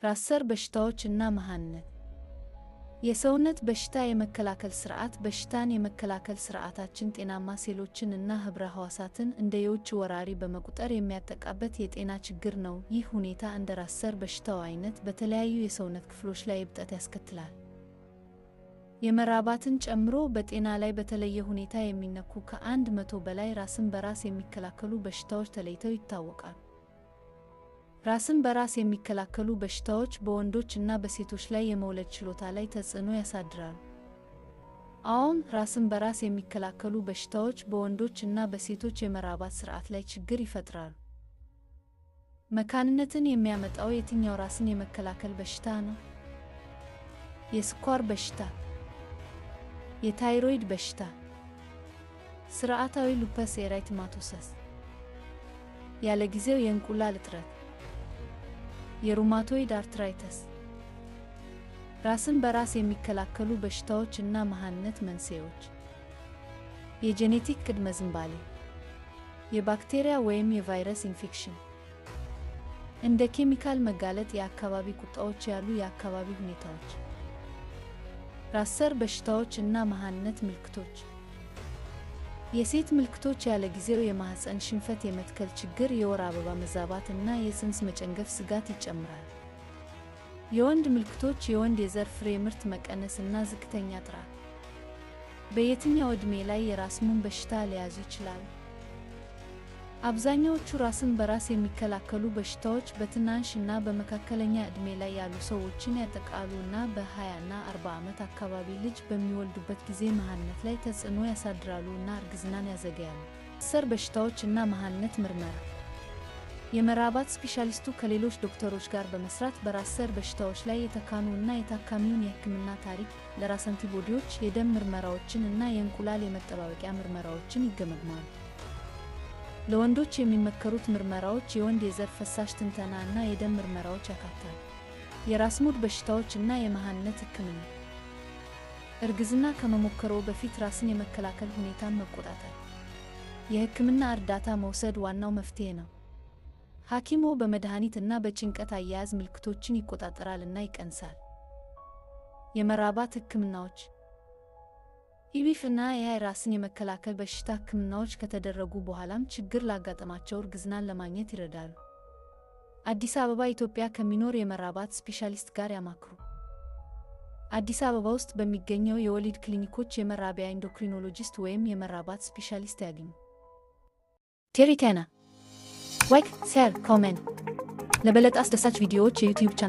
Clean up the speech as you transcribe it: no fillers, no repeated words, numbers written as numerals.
ራስ ሰር በሽታዎች እና መሃንነት። የሰውነት በሽታ የመከላከል ስርዓት በሽታን የመከላከል ስርዓታችን ጤናማ ሴሎችን እና ህብረ ህዋሳትን እንደ የውጭ ወራሪ በመቁጠር የሚያጠቃበት የጤና ችግር ነው። ይህ ሁኔታ እንደ ራስ ሰር በሽታው አይነት በተለያዩ የሰውነት ክፍሎች ላይ እብጠት ያስከትላል። የመራባትን ጨምሮ በጤና ላይ በተለየ ሁኔታ የሚነኩ ከ100 በላይ ራስን በራስ የሚከላከሉ በሽታዎች ተለይተው ይታወቃሉ። ራስን በራስ የሚከላከሉ በሽታዎች በወንዶች እና በሴቶች ላይ የመውለድ ችሎታ ላይ ተጽዕኖ ያሳድራሉ። አሁን ራስን በራስ የሚከላከሉ በሽታዎች በወንዶች እና በሴቶች የመራባት ስርዓት ላይ ችግር ይፈጥራሉ። መካንነትን የሚያመጣው የትኛው ራስን የመከላከል በሽታ ነው? የስኳር በሽታ፣ የታይሮይድ በሽታ፣ ስርዓታዊ ሉፐስ ኤሪቴማቶሰስ፣ ያለ ጊዜው የእንቁላል እጥረት፣ የሩማቶይድ አርትራይተስ። ራስን በራስ የሚከላከሉ በሽታዎች እና መሃንነት መንስኤዎች። የጄኔቲክ ቅድመ ዝንባሌ፣ የባክቴሪያ ወይም የቫይረስ ኢንፌክሽን፣ እንደ ኬሚካል መጋለጥ፣ የአካባቢ ቁጣዎች ያሉ የአካባቢ ሁኔታዎች። ራስ ሰር በሽታዎች እና መሃንነት ምልክቶች። የሴት ምልክቶች ያለ ጊዜው የማህፀን ሽንፈት፣ የመትከል ችግር፣ የወር አበባ መዛባት እና የፅንስ መጨንገፍ ስጋት ይጨምራል። የወንድ ምልክቶች የወንድ የዘር ፍሬ ምርት መቀነስ እና ዝቅተኛ ጥራት። በየትኛው ዕድሜ ላይ የራስ ሙን በሽታ ሊያዙ ይችላሉ? አብዛኛዎቹ ራስን በራስ የሚከላከሉ በሽታዎች በትናንሽ እና በመካከለኛ ዕድሜ ላይ ያሉ ሰዎችን ያጠቃሉ እና በ20 እና 40 ዓመት አካባቢ ልጅ በሚወልዱበት ጊዜ መሃንነት ላይ ተጽዕኖ ያሳድራሉ እና እርግዝናን ያዘገያሉ። ራስ ሰር በሽታዎች እና መሃንነት ምርመራ። የመራባት ስፔሻሊስቱ ከሌሎች ዶክተሮች ጋር በመስራት በራስ ሰር በሽታዎች ላይ የተካኑ እና የታካሚውን የሕክምና ታሪክ፣ ለራስ አንቲቦዲዎች፣ የደም ምርመራዎችን እና የእንቁላል የመጠባበቂያ ምርመራዎችን ይገመግማሉ። ለወንዶች የሚመከሩት ምርመራዎች የወንድ የዘር ፈሳሽ ትንተና እና የደም ምርመራዎች ያካትታሉ። የራስ ሙድ በሽታዎች እና የመሃንነት ሕክምና። እርግዝና ከመሞከርዎ በፊት ራስን የመከላከል ሁኔታን መቆጣጠር። የሕክምና እርዳታ መውሰድ ዋናው መፍትሄ ነው። ሐኪምዎ በመድኃኒት እና በጭንቀት አያያዝ ምልክቶችን ይቆጣጠራል እና ይቀንሳል። የመራባት ሕክምናዎች። ኢቢኤፍ እና ራስን የመከላከል በሽታ ሕክምናዎች ከተደረጉ በኋላም ችግር ላጋጠማቸው እርግዝናን ለማግኘት ይረዳሉ። አዲስ አበባ ኢትዮጵያ ከሚኖር የመራባት ስፔሻሊስት ጋር ያማክሩ። አዲስ አበባ ውስጥ በሚገኘው የወሊድ ክሊኒኮች የመራቢያ ኢንዶክሪኖሎጂስት ወይም የመራባት ስፔሻሊስት ያግኙ። ቴሪ ቴና ላይክ፣ ሼር፣ ኮሜንት። ለበለጠ አስደሳች ቪዲዮዎች የዩቲዩብ ቻናል